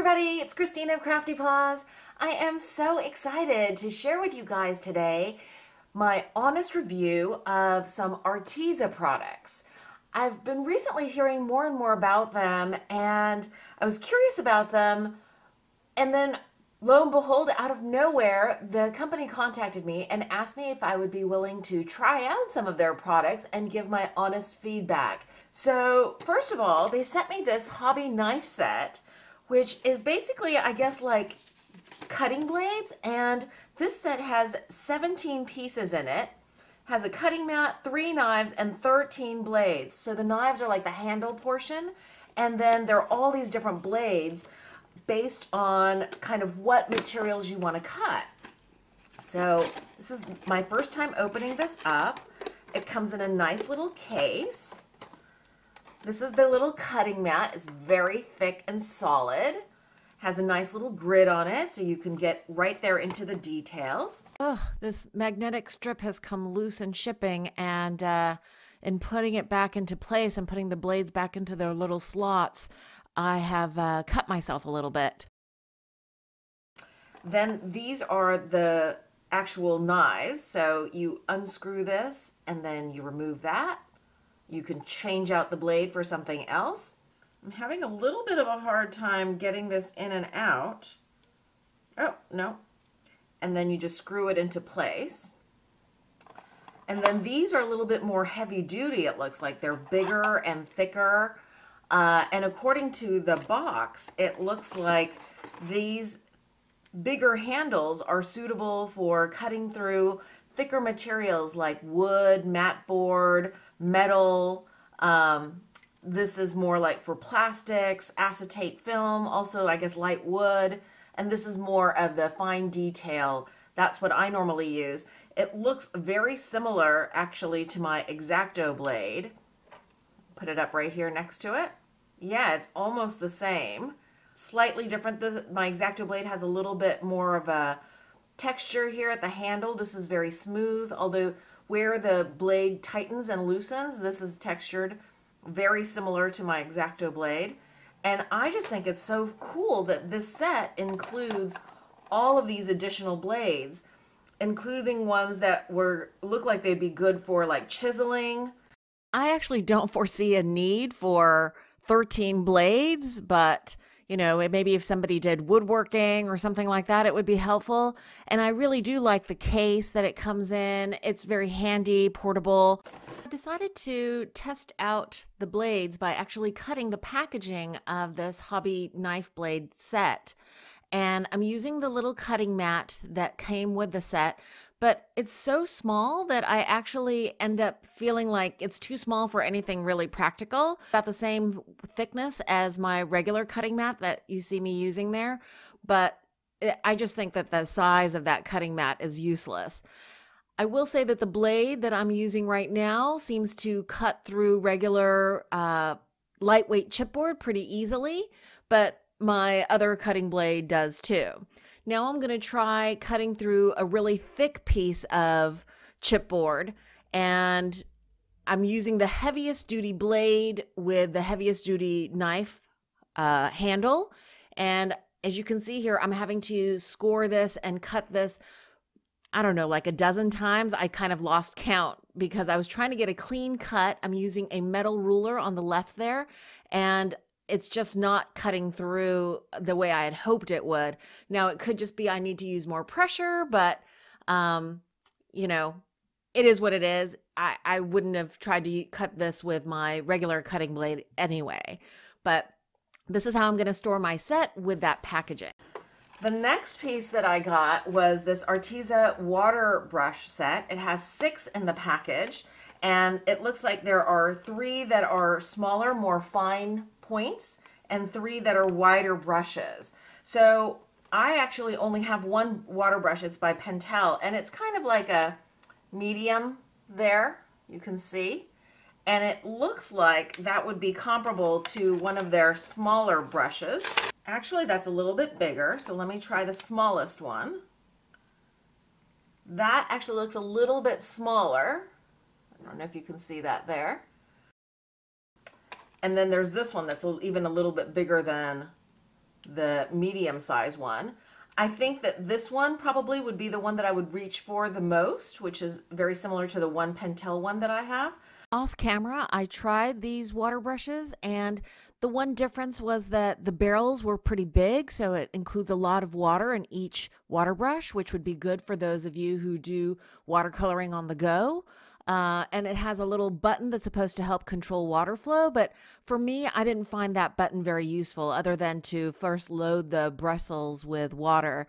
everybody, it's Christina of CraftyPaws. I am so excited to share with you guys today my honest review of some Arteza products. I've been recently hearing more and more about them, and I was curious about them, and then lo and behold, out of nowhere, the company contacted me and asked me if I would be willing to try out some of their products and give my honest feedback. So first of all, they sent me this hobby knife set, which is basically, I guess, like cutting blades, and this set has 17 pieces in it, has a cutting mat, 3 knives, and 13 blades. So the knives are like the handle portion, and then there are all these different blades based on kind of what materials you want to cut. So this is my first time opening this up. It comes in a nice little case. This is the little cutting mat. It's very thick and solid. Has a nice little grid on it so you can get right there into the details. Oh, this magnetic strip has come loose in shipping, and in putting it back into place and putting the blades back into their little slots, I have cut myself a little bit. Then these are the actual knives. So you unscrew this and then you remove that. You can change out the blade for something else. I'm having a little bit of a hard time getting this in and out. Oh, no. And then you just screw it into place. And then these are a little bit more heavy duty, it looks like. They're bigger and thicker. And according to the box, it looks like these bigger handles are suitable for cutting through thicker materials like wood, mat board, metal. This is more like for plastics, acetate film, also I guess light wood, and this is more of the fine detail. That's what I normally use. It looks very similar actually to my X-Acto blade. Put it up right here next to it. Yeah, it's almost the same. Slightly different. My X-Acto blade has a little bit more of a texture here at the handle. This is very smooth, although where the blade tightens and loosens, this is textured very similar to my X-Acto blade. And I just think it's so cool that this set includes all of these additional blades, including ones that look like they'd be good for like chiseling. I actually don't foresee a need for 13 blades, but you know, maybe if somebody did woodworking or something like that, it would be helpful. And I really do like the case that it comes in. It's very handy, portable. I decided to test out the blades by actually cutting the packaging of this hobby knife blade set. And I'm using the little cutting mat that came with the set, but it's so small that I actually end up feeling like it's too small for anything really practical. About the same thickness as my regular cutting mat that you see me using there, but I just think that the size of that cutting mat is useless. I will say that the blade that I'm using right now seems to cut through regular lightweight chipboard pretty easily, but my other cutting blade does too. Now I'm going to try cutting through a really thick piece of chipboard, and I'm using the heaviest duty blade with the heaviest duty knife handle. And as you can see here, I'm having to score this and cut this, I don't know, like a dozen times. I kind of lost count because I was trying to get a clean cut. I'm using a metal ruler on the left there, and it's just not cutting through the way I had hoped it would. Now, it could just be I need to use more pressure, but, you know, it is what it is. I wouldn't have tried to cut this with my regular cutting blade anyway. But this is how I'm going to store my set with that packaging. The next piece that I got was this Arteza water brush set. It has 6 in the package, and it looks like there are 3 that are smaller, more fine points, and 3 that are wider brushes. So I actually only have one water brush. It's by Pentel, and it's kind of like a medium there, you can see. And it looks like that would be comparable to one of their smaller brushes. Actually, that's a little bit bigger, so let me try the smallest one. That actually looks a little bit smaller. I don't know if you can see that there. And then there's this one that's even a little bit bigger than the medium size one. I think that this one probably would be the one that I would reach for the most, which is very similar to the one Pentel one that I have. Off camera, I tried these water brushes, and the one difference was that the barrels were pretty big, so it includes a lot of water in each water brush, which would be good for those of you who do watercoloring on the go. And it has a little button that's supposed to help control water flow, but for me, I didn't find that button very useful other than to first load the bristles with water.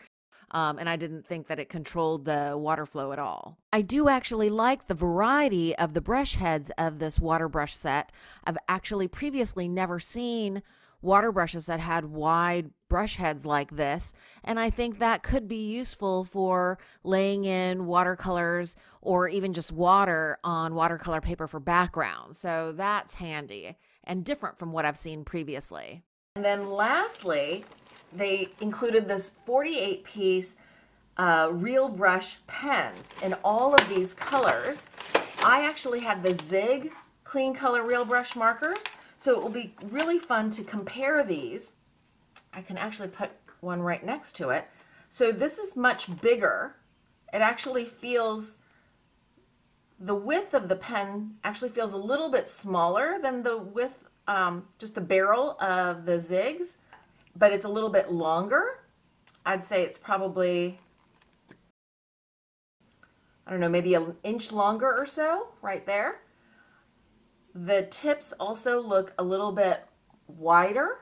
And I didn't think that it controlled the water flow at all. I do actually like the variety of the brush heads of this water brush set. I've actually previously never seen water brushes that had wide brush heads like this, and I think that could be useful for laying in watercolors or even just water on watercolor paper for background. So that's handy and different from what I've seen previously. And then lastly, they included this 48-piece real brush pens in all of these colors. I actually had the Zig clean color real brush markers, so it will be really fun to compare these. I can actually put one right next to it. So this is much bigger. It actually feels, the width of the pen actually feels a little bit smaller than the width, just the barrel of the Zigs, but it's a little bit longer. I'd say it's probably, I don't know, maybe an inch longer or so right there. The tips also look a little bit wider.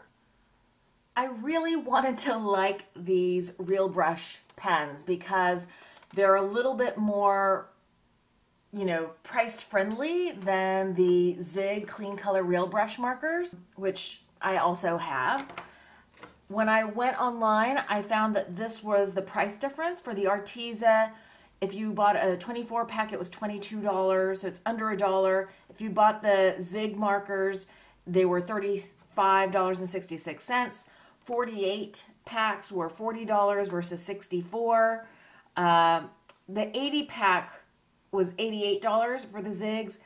I really wanted to like these real brush pens because they're a little bit more, you know, price friendly than the Zig clean color real brush markers, which I also have. When I went online, I found that this was the price difference for the Arteza. If you bought a 24 pack, it was $22, so it's under $1. If you bought the Zig markers, they were $35.66. 48 packs were $40 versus $64. The 80 pack was $88 for the Zigs,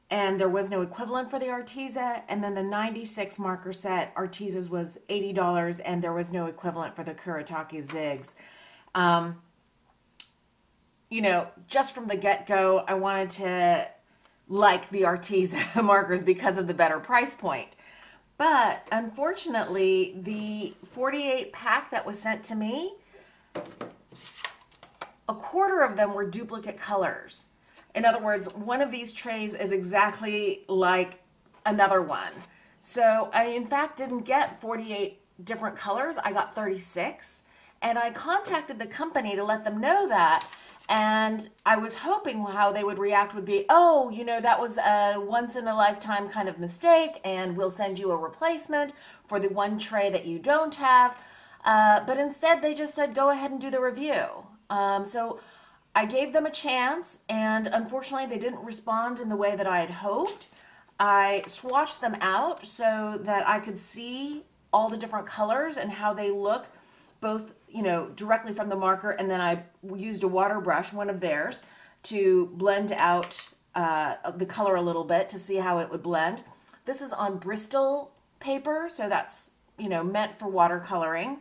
and there was no equivalent for the Arteza. And then the 96 marker set, Arteza's was $80, and there was no equivalent for the Kuretake Zigs. You know, just from the get-go, I wanted to like the Arteza markers because of the better price point. But unfortunately, the 48 pack that was sent to me, a quarter of them were duplicate colors. In other words, one of these trays is exactly like another one. So I, in fact, didn't get 48 different colors. I got 36. And I contacted the company to let them know that. And I was hoping how they would react would be, oh, you know, that was a once-in-a-lifetime kind of mistake, and we'll send you a replacement for the one tray that you don't have. But instead, they just said, go ahead and do the review. So I gave them a chance, and unfortunately, they didn't respond in the way that I had hoped. I swatched them out so that I could see all the different colors and how they look, both, you know, directly from the marker, and then I used a water brush, one of theirs, to blend out the color a little bit to see how it would blend. This is on Bristol paper, so that's, you know, meant for watercoloring.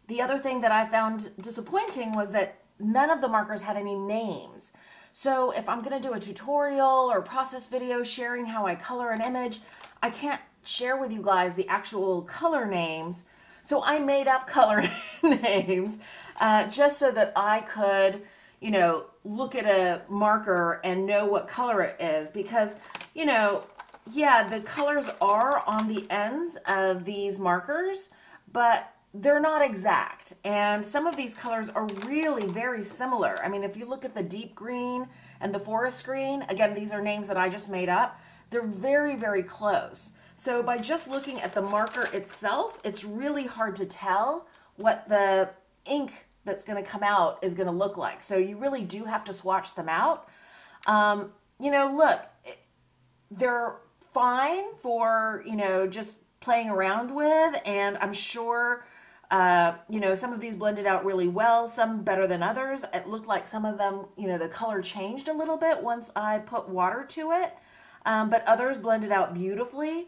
The other thing that I found disappointing was that none of the markers had any names. So if I'm going to do a tutorial or process video sharing how I color an image, I can't share with you guys the actual color names. So I made up color names just so that I could, you know, look at a marker and know what color it is. Because, you know, yeah, the colors are on the ends of these markers, but they're not exact. And some of these colors are really very similar. I mean, if you look at the deep green and the forest green, again, these are names that I just made up. They're very, very close. So by just looking at the marker itself, it's really hard to tell what the ink that's going to come out is going to look like. So you really do have to swatch them out. You know, look, they're fine for, you know, just playing around with, and I'm sure, you know, some of these blended out really well, some better than others. It looked like some of them, you know, the color changed a little bit once I put water to it, but others blended out beautifully.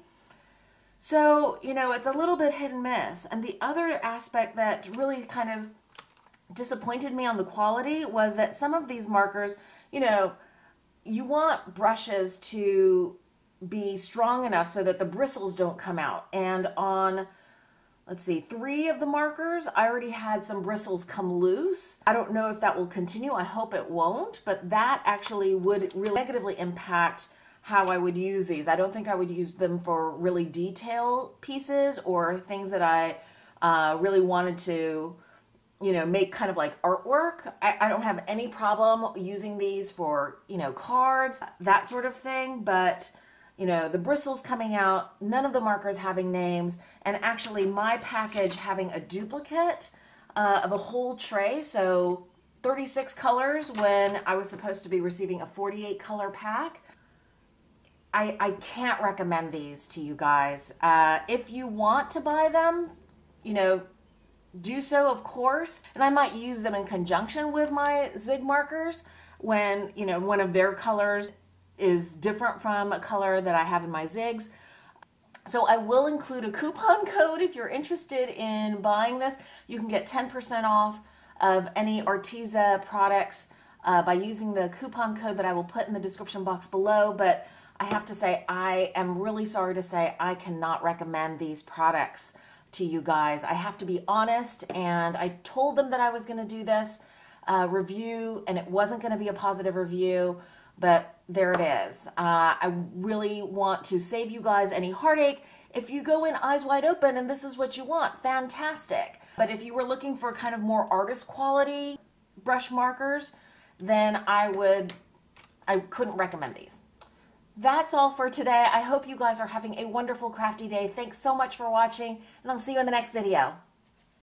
So, you know, it's a little bit hit and miss. And the other aspect that really kind of disappointed me on the quality was that some of these markers, you know, you want brushes to be strong enough so that the bristles don't come out. And on, let's see, 3 of the markers, I already had some bristles come loose. I don't know if that will continue. I hope it won't, but that actually would really negatively impact how I would use these. I don't think I would use them for really detail pieces or things that I really wanted to, you know, make kind of like artwork. I don't have any problem using these for, you know, cards, that sort of thing, but you know, the bristles coming out, none of the markers having names, and actually my package having a duplicate of a whole tray, so 36 colors when I was supposed to be receiving a 48 color pack. I can't recommend these to you guys. If you want to buy them, you know, do so, of course, and I might use them in conjunction with my Zig markers when, you know, one of their colors is different from a color that I have in my Zigs. So I will include a coupon code if you're interested in buying this. You can get 10% off of any Arteza products by using the coupon code that I will put in the description box below. But I have to say, I am really sorry to say I cannot recommend these products to you guys. I have to be honest, and I told them that I was going to do this review, and it wasn't going to be a positive review, but there it is. I really want to save you guys any heartache. If you go in eyes wide open and this is what you want, fantastic. But if you were looking for kind of more artist quality brush markers, then I couldn't recommend these. That's all for today. I hope you guys are having a wonderful crafty day. Thanks so much for watching, and I'll see you in the next video.